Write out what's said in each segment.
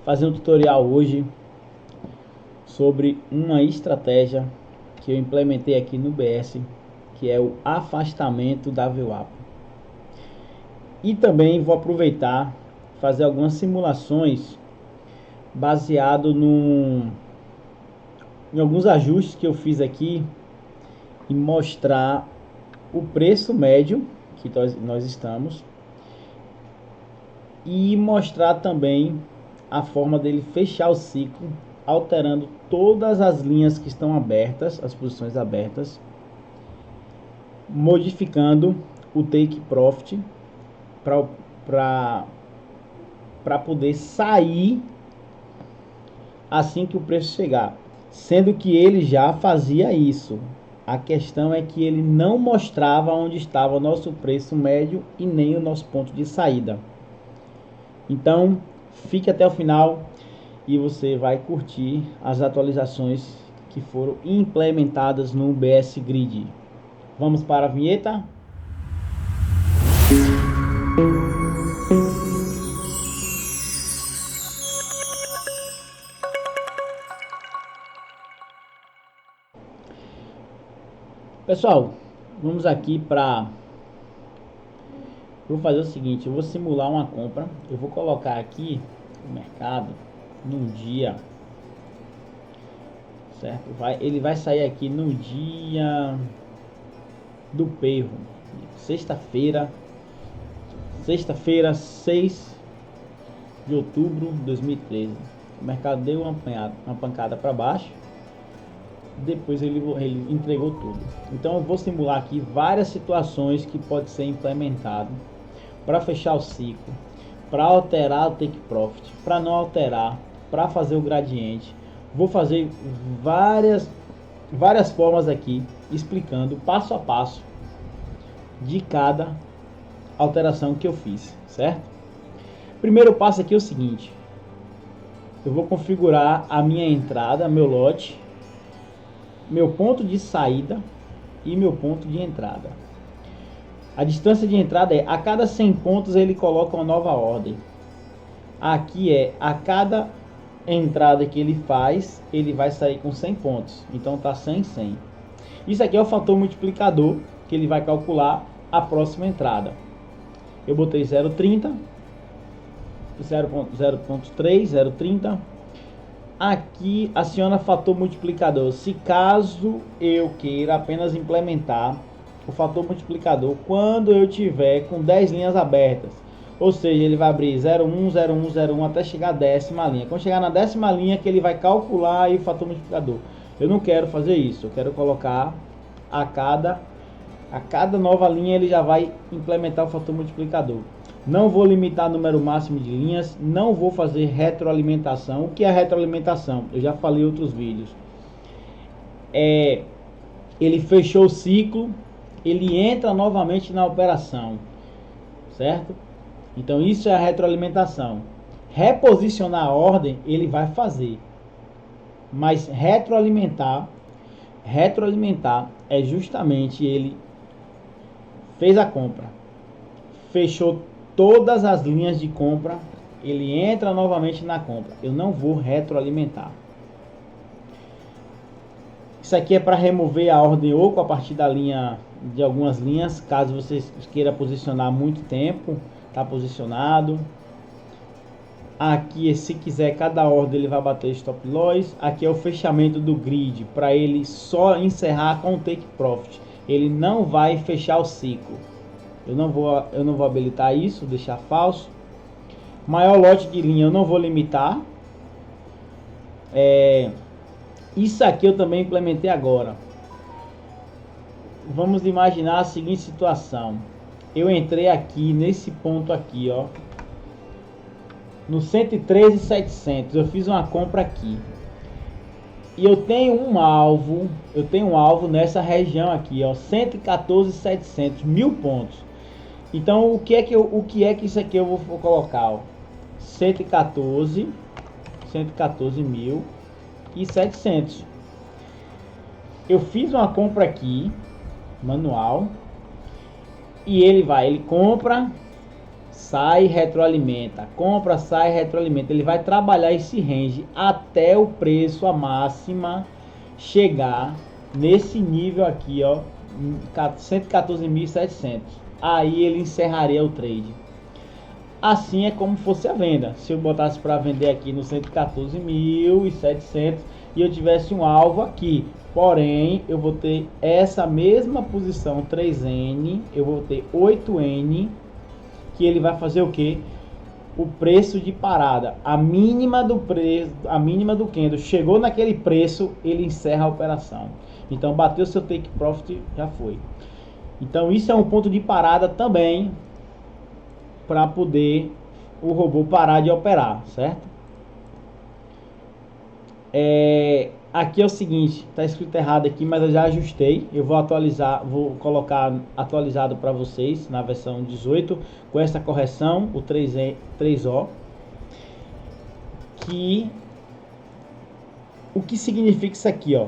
fazer um tutorial hoje sobre uma estratégia que eu implementei aqui no BS, que é o afastamento da VWAP. E também vou aproveitar fazer algumas simulações baseado em alguns ajustes que eu fiz aqui e mostrar o preço médio que nós estamos e mostrar também a forma dele fechar o ciclo, alterando todas as linhas que estão abertas, as posições abertas, modificando o take profit para poder sair assim que o preço chegar, sendo que ele já fazia isso. A questão é que ele não mostrava onde estava o nosso preço médio e nem o nosso ponto de saída. Então, fique até o final e você vai curtir as atualizações que foram implementadas no BS Grid. Vamos para a vinheta? Pessoal, vamos aqui vou fazer o seguinte, eu vou simular uma compra, eu vou colocar aqui o mercado num dia, certo? Ele vai sair aqui no dia do perro, sexta-feira 6 de outubro de 2013. O mercado deu uma pancada para baixo, depois ele entregou tudo. Então eu vou simular aqui várias situações que pode ser implementado para fechar o ciclo, para alterar o take profit, para não alterar, para fazer o gradiente. Vou fazer várias formas aqui, explicando passo a passo de cada alteração que eu fiz, certo? Primeiro passo aqui é o seguinte: eu vou configurar a minha entrada, meu lote, meu ponto de saída e meu ponto de entrada. A distância de entrada é a cada 100 pontos ele coloca uma nova ordem. Aqui é a cada entrada que ele faz, ele vai sair com 100 pontos. Então tá 100, 100. Isso aqui é o fator multiplicador que ele vai calcular a próxima entrada. Eu botei 0,30, 0,3, 0,30. Aqui aciona fator multiplicador. Se caso eu queira apenas implementar o fator multiplicador quando eu tiver com 10 linhas abertas, ou seja, ele vai abrir 0,1, 0,1, 0,1 até chegar à 10ª linha. Quando chegar na 10ª linha que ele vai calcular aí o fator multiplicador. Eu não quero fazer isso, eu quero colocar a cada nova linha ele já vai implementar o fator multiplicador. Não vou limitar o número máximo de linhas, não vou fazer retroalimentação. O que é retroalimentação? Eu já falei em outros vídeos. Ele fechou o ciclo, ele entra novamente na operação, certo? Então isso é a retroalimentação. Reposicionar a ordem ele vai fazer, mas retroalimentar é justamente ele fez a compra, fechou todas as linhas de compra, ele entra novamente na compra. Eu não vou retroalimentar. Isso aqui é para remover a ordem oco a partir da linha, de algumas linhas, caso você queira posicionar muito tempo, está posicionado. Aqui, se quiser, cada ordem ele vai bater stop loss. Aqui é o fechamento do grid, para ele só encerrar com o take profit. Ele não vai fechar o ciclo. Eu não vou habilitar isso, deixar falso. Maior lote de linha eu não vou limitar. Isso aqui eu também implementei agora. Vamos imaginar a seguinte situação. Eu entrei aqui nesse ponto aqui, ó, no 113.700. Eu fiz uma compra aqui. E eu tenho um alvo, nessa região aqui, ó, 114.700, 1000 pontos. Então o que é que isso aqui eu vou colocar, ó? 114.700. Eu fiz uma compra aqui, manual, e ele compra sai, retroalimenta, compra, sai, retroalimenta. Ele vai trabalhar esse range até o preço, a máxima, chegar nesse nível aqui, ó, 114.700. Aí ele encerraria o trade. Assim é como fosse a venda. Se eu botasse para vender aqui no 114.700 e eu tivesse um alvo aqui, porém eu vou ter essa mesma posição 3N, eu vou ter 8N, que ele vai fazer o que? O preço de parada, a mínima do preço, a mínima do candle, chegou naquele preço, ele encerra a operação. Então bateu seu take profit, já foi. Então isso é um ponto de parada também, para poder o robô parar de operar, certo? Aqui é o seguinte, tá escrito errado aqui, mas eu já ajustei. Eu vou atualizar, vou colocar atualizado para vocês na versão 18 com essa correção, o 3O, que o que significa isso aqui, ó?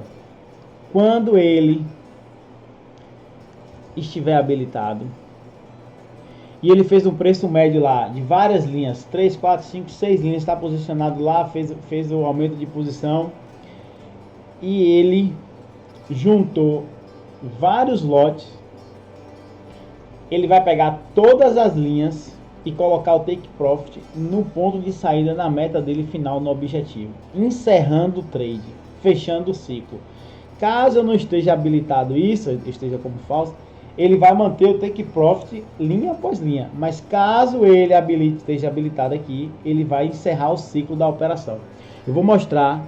Quando ele estiver habilitado e ele fez um preço médio lá de várias linhas, 3, 4, 5, 6 linhas, está posicionado lá, fez o aumento de posição e ele juntou vários lotes, ele vai pegar todas as linhas e colocar o take profit no ponto de saída na meta dele final, no objetivo, encerrando o trade, fechando o ciclo. Caso eu não esteja habilitado isso, esteja como falso, ele vai manter o take profit linha após linha, mas caso ele esteja habilitado aqui, ele vai encerrar o ciclo da operação. Eu vou mostrar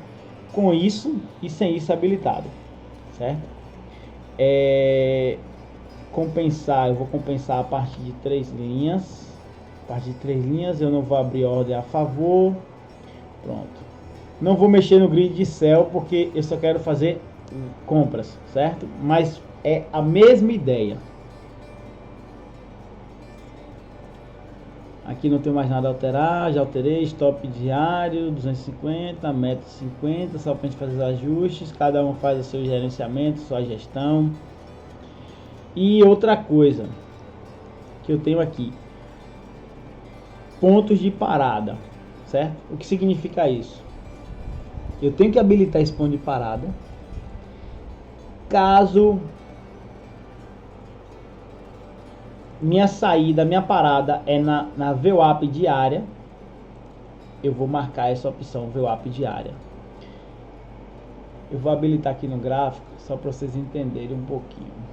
com isso e sem isso habilitado, certo? Compensar, eu vou compensar a partir de 3 linhas. A partir de 3 linhas eu não vou abrir ordem a favor. Pronto. Não vou mexer no grid de sell porque eu só quero fazer compras, certo? Mas é a mesma ideia. Aqui não tem mais nada a alterar, já alterei, stop diário, 250, meta 50, só para a gente fazer os ajustes, cada um faz o seu gerenciamento, sua gestão. E outra coisa que eu tenho aqui, pontos de parada, certo? O que significa isso? Eu tenho que habilitar esse ponto de parada, caso minha saída, minha parada é na VWAP diária, eu vou marcar essa opção VWAP diária. Eu vou habilitar aqui no gráfico, só para vocês entenderem um pouquinho.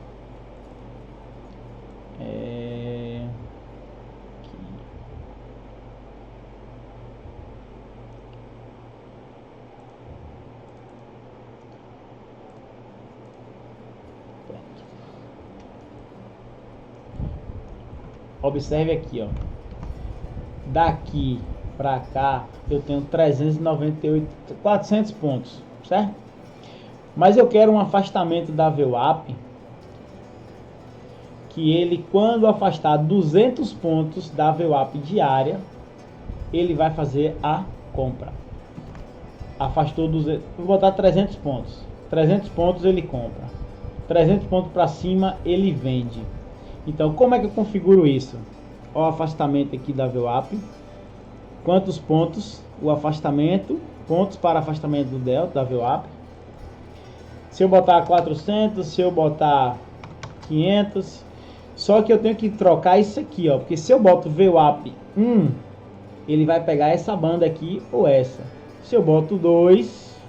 Observe aqui, ó. Daqui para cá eu tenho 398, 400 pontos, certo? Mas eu quero um afastamento da VWAP que ele, quando afastar 200 pontos da VWAP diária, ele vai fazer a compra. Afastou 200, vou botar 300 pontos. 300 pontos ele compra. 300 pontos para cima ele vende. Então, como é que eu configuro isso? O afastamento aqui da VWAP. Quantos pontos? O afastamento. Pontos para afastamento do delta da VWAP. Se eu botar 400, se eu botar 500. Só que eu tenho que trocar isso aqui, ó. Porque se eu boto VWAP 1, ele vai pegar essa banda aqui ou essa. Se eu boto 2,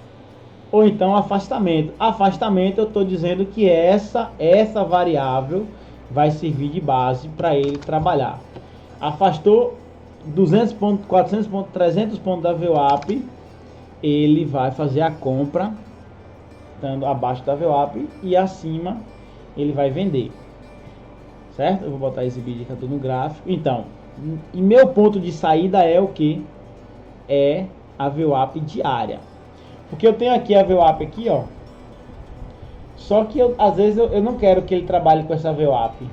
ou então afastamento. Afastamento, eu estou dizendo que essa variável vai servir de base para ele trabalhar. Afastou 200 pontos, 400 pontos, 300 pontos da VWAP, ele vai fazer a compra, estando abaixo da VWAP, e acima ele vai vender, certo? Eu vou botar exibir indicador no gráfico. Então, e meu ponto de saída é o que? É a VWAP diária, porque eu tenho aqui a VWAP aqui, ó. Só que às vezes eu não quero que ele trabalhe com essa VWAP.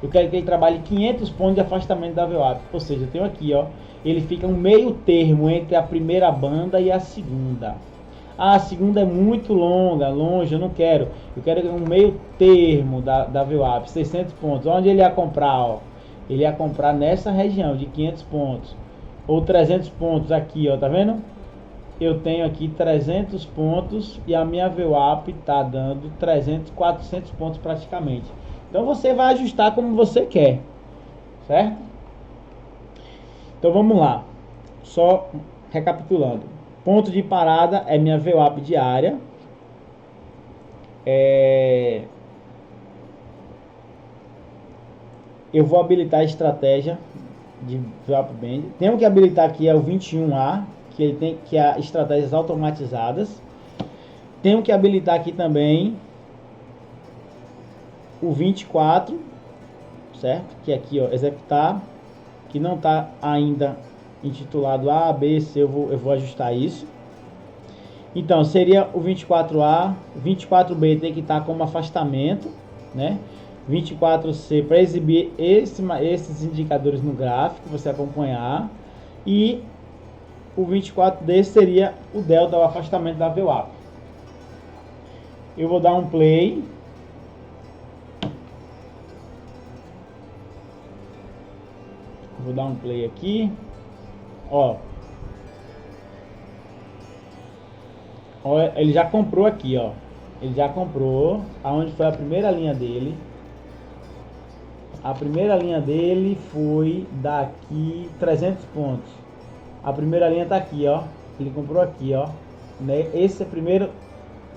Eu quero que ele trabalhe 500 pontos de afastamento da VWAP. Ou seja, eu tenho aqui, ó, ele fica um meio termo entre a primeira banda e a segunda. Ah, a segunda é muito longe, eu não quero. Eu quero um meio termo da VWAP, 600 pontos. Onde ele ia comprar, ó? Ele ia comprar nessa região de 500 pontos ou 300 pontos aqui, ó, tá vendo? Eu tenho aqui 300 pontos e a minha VWAP tá dando 300, 400 pontos praticamente. Então você vai ajustar como você quer, certo? Então vamos lá, só recapitulando. Ponto de parada é minha VWAP diária. Eu vou habilitar a estratégia de VWAP Band. Tenho que habilitar aqui é o 21A, que ele tem que é estratégias automatizadas. Tenho que habilitar aqui também o 24, certo? Que aqui, ó, executar, que não está ainda intitulado A, B, C, eu vou ajustar isso. Então, seria o 24A, 24B tem que estar como afastamento, né? 24C para exibir esses indicadores no gráfico, você acompanhar. E o 24D seria o delta, o afastamento da VWAP. Eu vou dar um play. Vou dar um play aqui. Ó, ele já comprou aqui, ó. Ele já comprou aonde foi a primeira linha dele. A primeira linha dele foi daqui 300 pontos. A primeira linha tá aqui, ó. Ele comprou aqui, ó. Esse é o primeiro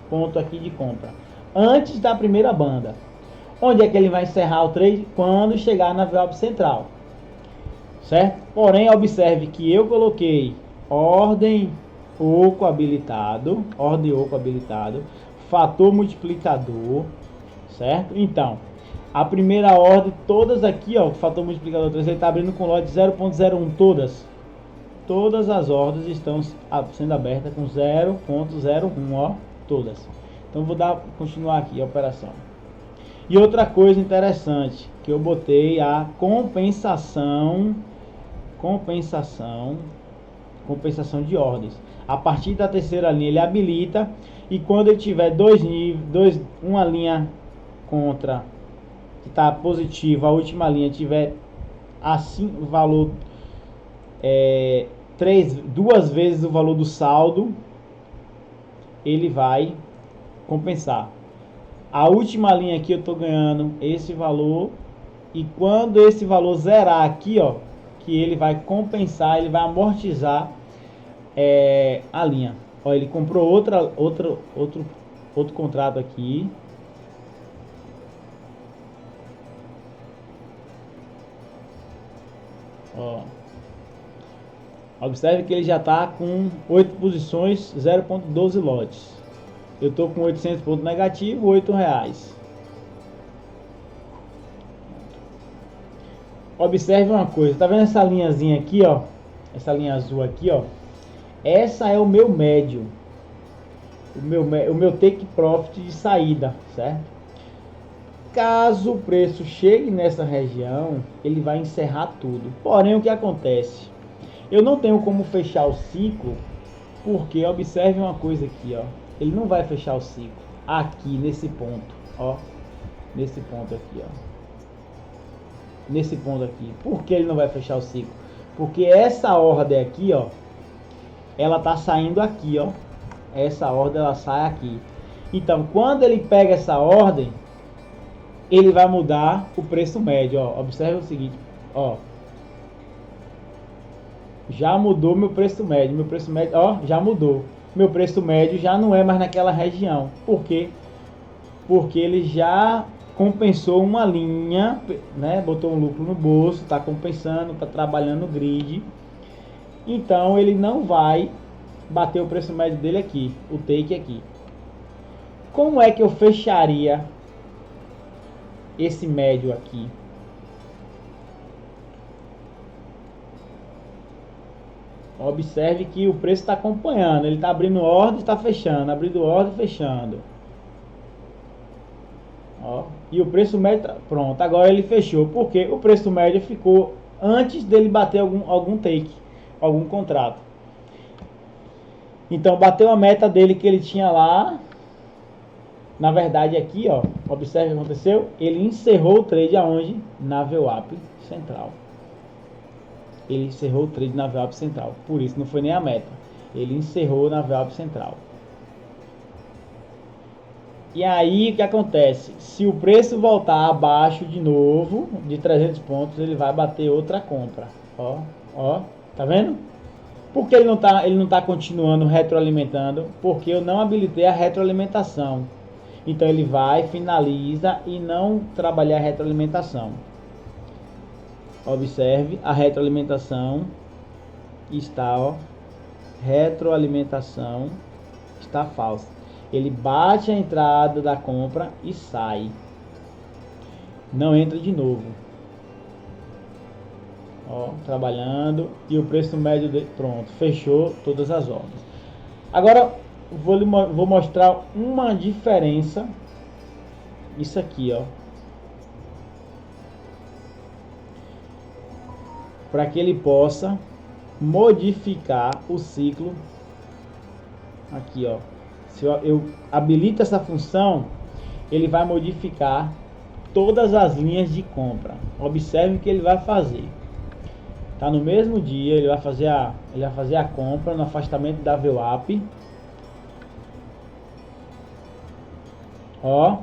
ponto aqui de compra. Antes da primeira banda. Onde é que ele vai encerrar o trade? Quando chegar na VWAP central. Certo? Porém, observe que eu coloquei ordem oco habilitado, fator multiplicador, certo? Então, a primeira ordem, todas aqui, ó, fator multiplicador 3, ele está abrindo com lote 0.01, todas as ordens estão sendo abertas com 0.01, ó, todas. Então, vou continuar aqui a operação. E outra coisa interessante, que eu botei a compensação de ordens. A partir da terceira linha ele habilita, e quando ele tiver uma linha contra que está positiva, a última linha tiver assim o valor duas vezes o valor do saldo, ele vai compensar. A última linha aqui eu estou ganhando esse valor, e quando esse valor zerar aqui, ó, que ele vai compensar, ele vai amortizar a linha. Ó, ele comprou outro contrato aqui. Ó, observe que ele já está com 8 posições, 0.12 lotes. Eu estou com 800 pontos negativo, R$8. Observe uma coisa, tá vendo essa linhazinha aqui, ó? Essa linha azul aqui, ó. Essa é o meu médio. O meu take profit de saída, certo? Caso o preço chegue nessa região, ele vai encerrar tudo. Porém, o que acontece? Eu não tenho como fechar o ciclo, porque observe uma coisa aqui, ó. Ele não vai fechar o ciclo aqui nesse ponto, ó. Nesse ponto aqui, ó. Nesse ponto aqui. Por que ele não vai fechar o ciclo? Porque essa ordem aqui, ó, ela tá saindo aqui, ó. Essa ordem ela sai aqui. Então, quando ele pega essa ordem, ele vai mudar o preço médio, ó. Observe o seguinte, ó. Já mudou meu preço médio. Meu preço médio, ó, já mudou. Meu preço médio já não é mais naquela região. Por quê? Porque ele já compensou uma linha, né? Botou um lucro no bolso, está compensando, está trabalhando no grid. Então ele não vai bater o preço médio dele aqui, o take aqui. Como é que eu fecharia esse médio aqui? Observe que o preço está acompanhando, ele está abrindo ordem, está fechando, abrindo ordem, fechando. Ó, e o preço médio tá pronto, agora ele fechou, porque o preço médio ficou antes dele bater algum take, algum contrato. Então bateu a meta dele que ele tinha lá Na verdade aqui, ó, observe o que aconteceu. Ele encerrou o trade aonde? Na VWAP central. Ele encerrou o trade na VWAP central. Por isso não foi nem a meta. Ele encerrou na VWAP central. E aí o que acontece? Se o preço voltar abaixo de novo, de 300 pontos, ele vai bater outra compra. Ó, ó, tá vendo? Por que ele não tá continuando retroalimentando? Porque eu não habilitei a retroalimentação. Então ele vai, finaliza e não trabalhar a retroalimentação. Observe, a retroalimentação está, ó, retroalimentação está falsa. Ele bate a entrada da compra e sai. Não entra de novo. Ó, trabalhando e o preço médio de, pronto, fechou todas as ordens. Agora vou mostrar uma diferença. Isso aqui, ó, para que ele possa modificar o ciclo. Aqui, ó, se eu habilito essa função, ele vai modificar todas as linhas de compra. Observe o que ele vai fazer. Tá no mesmo dia, ele vai fazer a compra no afastamento da VWAP. Ó,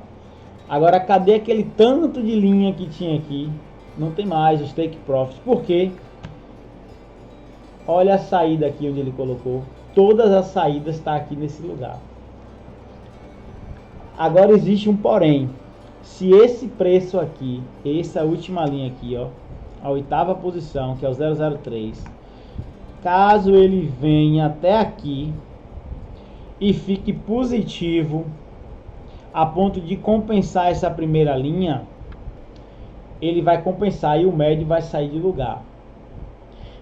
agora cadê aquele tanto de linha que tinha aqui? Não tem mais os take profits. Por quê? Olha a saída aqui onde ele colocou. Todas as saídas estão aqui nesse lugar. Agora existe um porém. Se esse preço aqui, essa última linha aqui, ó, a oitava posição, que é o 003, caso ele venha até aqui e fique positivo a ponto de compensar essa primeira linha, ele vai compensar e o médio vai sair de lugar.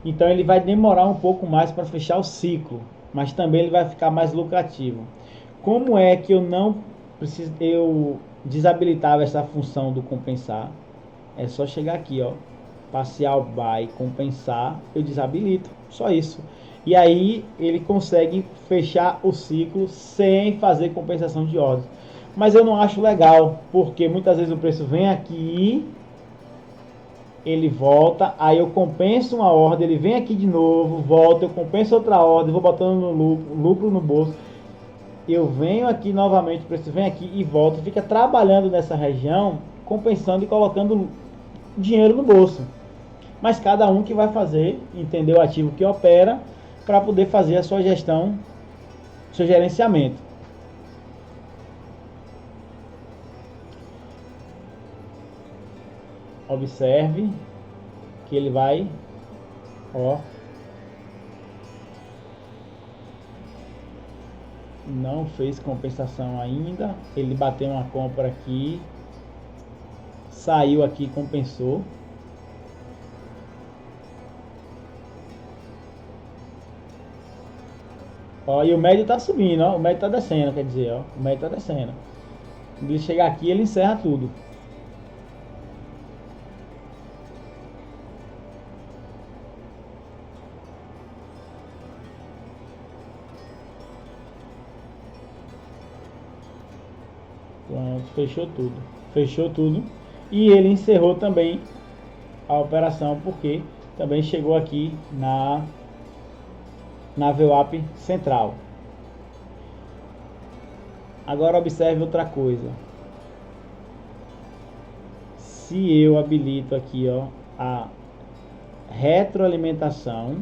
Então ele vai demorar um pouco mais para fechar o ciclo, mas também ele vai ficar mais lucrativo. Como é que eu desabilitava essa função do compensar? É só chegar aqui, ó, parcial buy, compensar, eu desabilito, só isso. E aí ele consegue fechar o ciclo sem fazer compensação de ordens. Mas eu não acho legal, porque muitas vezes o preço vem aqui, ele volta, aí eu compenso uma ordem, ele vem aqui de novo, volta, eu compenso outra ordem, vou botando no lucro no bolso, eu venho aqui novamente, o preço vem aqui e volta, fica trabalhando nessa região, compensando e colocando dinheiro no bolso. Mas cada um que vai fazer, entender o ativo que opera, para poder fazer a sua gestão, seu gerenciamento. Observe que ele vai, ó, não fez compensação ainda, ele bateu uma compra aqui, saiu aqui, compensou. Ó, e o médio tá subindo, ó, o médio tá descendo, quer dizer, ó, o médio tá descendo. Quando ele chegar aqui, ele encerra tudo. Pronto, fechou tudo. Fechou tudo. E ele encerrou também a operação, porque também chegou aqui na VWAP central. Agora observe outra coisa. Se eu habilito aqui, ó, a retroalimentação,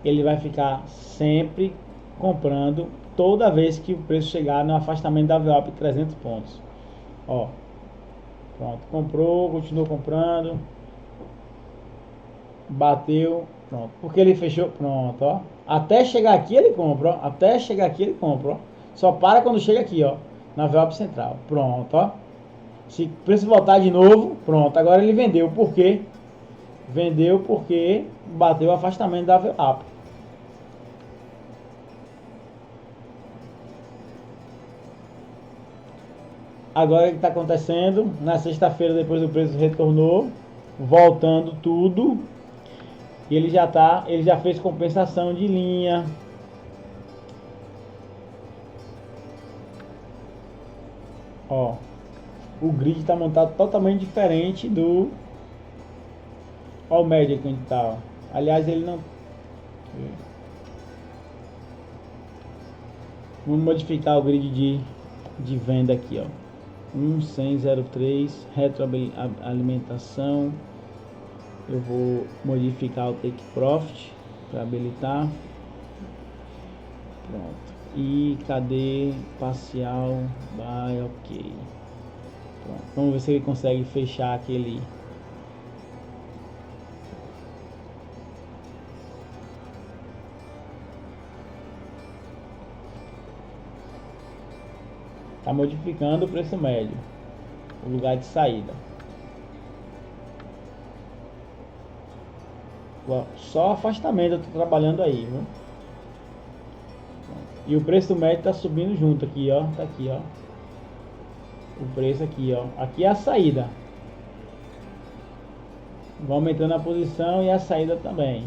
ele vai ficar sempre comprando toda vez que o preço chegar no afastamento da VWAP 300 pontos. Ó, pronto, comprou, continuou comprando, bateu, pronto, porque ele fechou, pronto, ó, até chegar aqui ele compra, ó, até chegar aqui ele compra, ó, só para quando chega aqui, ó, na VWAP central, pronto, ó, se o preço voltar de novo, pronto, agora ele vendeu, por quê? Vendeu porque bateu o afastamento da VWAP. Agora o que está acontecendo? Na sexta-feira, depois do preço retornou, voltando tudo, e ele já fez compensação de linha. Ó, o grid está montado totalmente diferente do... Ó o médio que a gente tá, ó. Aliás, ele não... Vamos modificar o grid de venda aqui, ó. 1103, retroalimentação. Eu vou modificar o take profit para habilitar. Pronto. E cadê parcial? Vai, ok. Pronto. Vamos ver se ele consegue fechar aquele. Tá modificando o preço médio, o lugar de saída. Só afastamento eu tô trabalhando aí, viu? E o preço médio tá subindo junto aqui, ó. Tá aqui, ó. O preço aqui, ó. Aqui é a saída. Vai aumentando a posição e a saída também.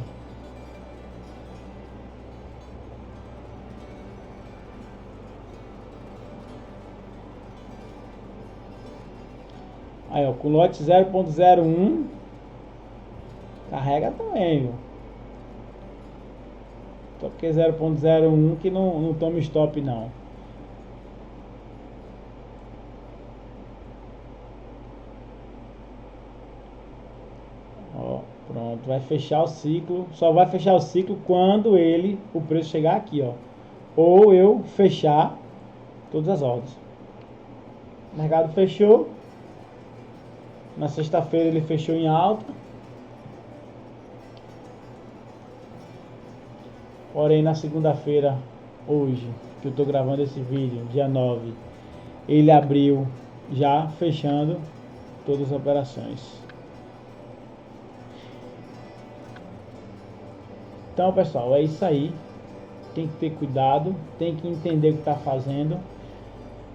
Aí, ó, com lote 0.01 carrega também, viu? Só porque 0.01 que não toma stop não. Ó, pronto, vai fechar o ciclo. Só vai fechar o ciclo quando o preço chegar aqui, ó. Ou eu fechar todas as ordens. O mercado fechou. Na sexta-feira ele fechou em alta. Porém, na segunda-feira, hoje, que eu estou gravando esse vídeo, dia 9, ele abriu já fechando todas as operações. Então, pessoal, é isso aí. Tem que ter cuidado, tem que entender o que está fazendo.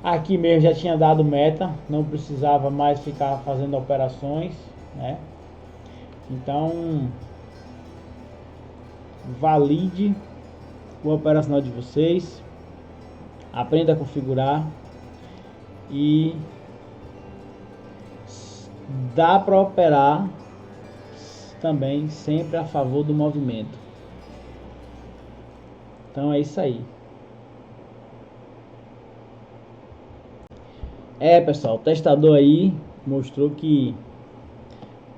Aqui mesmo já tinha dado meta, não precisava mais ficar fazendo operações, né? Então, valide o operacional de vocês, aprenda a configurar e dá para operar também sempre a favor do movimento. Então é isso aí. Pessoal, o testador aí mostrou que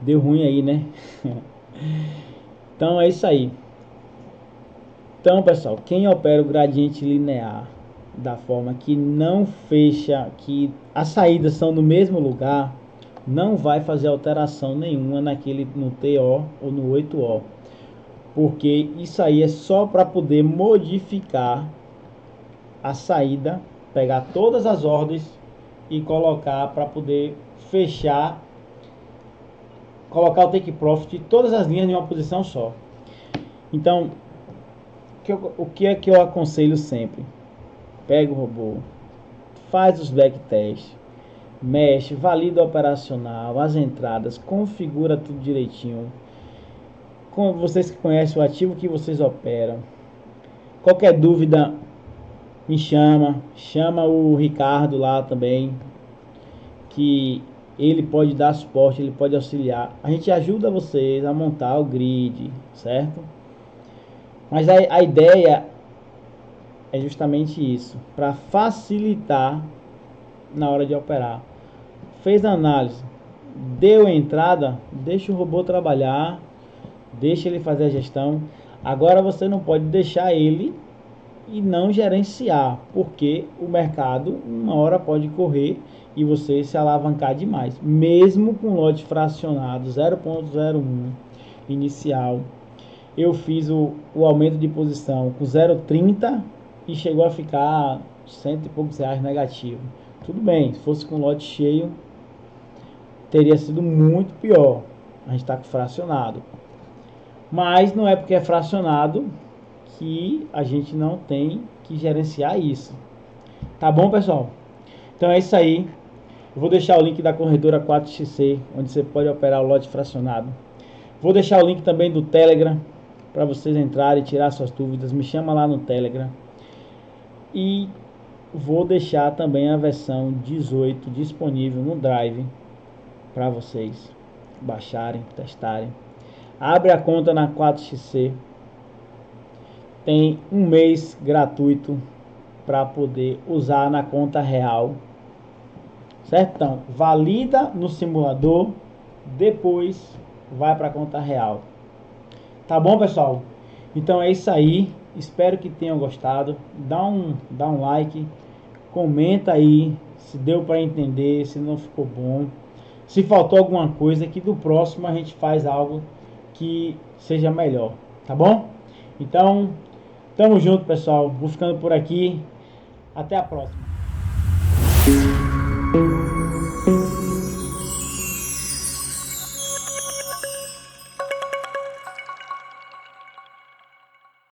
deu ruim aí, né? Então é isso aí. Então, pessoal, quem opera o gradiente linear da forma que não fecha, que as saídas são no mesmo lugar, não vai fazer alteração nenhuma no TO ou no 8O, porque isso aí é só para poder modificar a saída, pegar todas as ordens e colocar para poder fechar, colocar o take profit de todas as linhas em uma posição só. Então, o que é que eu aconselho sempre? Pega o robô, faz os backtests, mexe, valida o operacional, as entradas, configura tudo direitinho. Com vocês que conhecem o ativo que vocês operam, qualquer dúvida me chama o Ricardo lá também, que ele pode dar suporte, ele pode auxiliar. A gente ajuda vocês a montar o grid, certo? Mas a ideia é justamente isso, para facilitar na hora de operar. Fez a análise, deu entrada, deixa o robô trabalhar, deixa ele fazer a gestão. Agora você não pode deixar ele e não gerenciar, porque o mercado uma hora pode correr e você se alavancar demais, mesmo com lote fracionado 0.01 inicial. Eu fiz o aumento de posição com 0,30 e chegou a ficar cento e poucos reais negativo. Tudo bem, se fosse com lote cheio teria sido muito pior. A gente está com fracionado, mas não é porque é fracionado que a gente não tem que gerenciar isso. Tá bom, pessoal? Então é isso aí. Eu vou deixar o link da corretora 4XC, onde você pode operar o lote fracionado. Vou deixar o link também do Telegram para vocês entrarem e tirar suas dúvidas. Me chama lá no Telegram. E vou deixar também a versão 18 disponível no Drive para vocês baixarem, testarem. Abre a conta na 4xc, tem um mês gratuito para poder usar na conta real, certo? Então, valida no simulador, depois vai para a conta real. Tá bom, pessoal? Então é isso aí. Espero que tenham gostado. Dá um like, comenta aí se deu para entender, se não ficou bom, se faltou alguma coisa, que do próximo a gente faz algo que seja melhor, tá bom? Então, tamo junto, pessoal. Vou ficando por aqui. Até a próxima.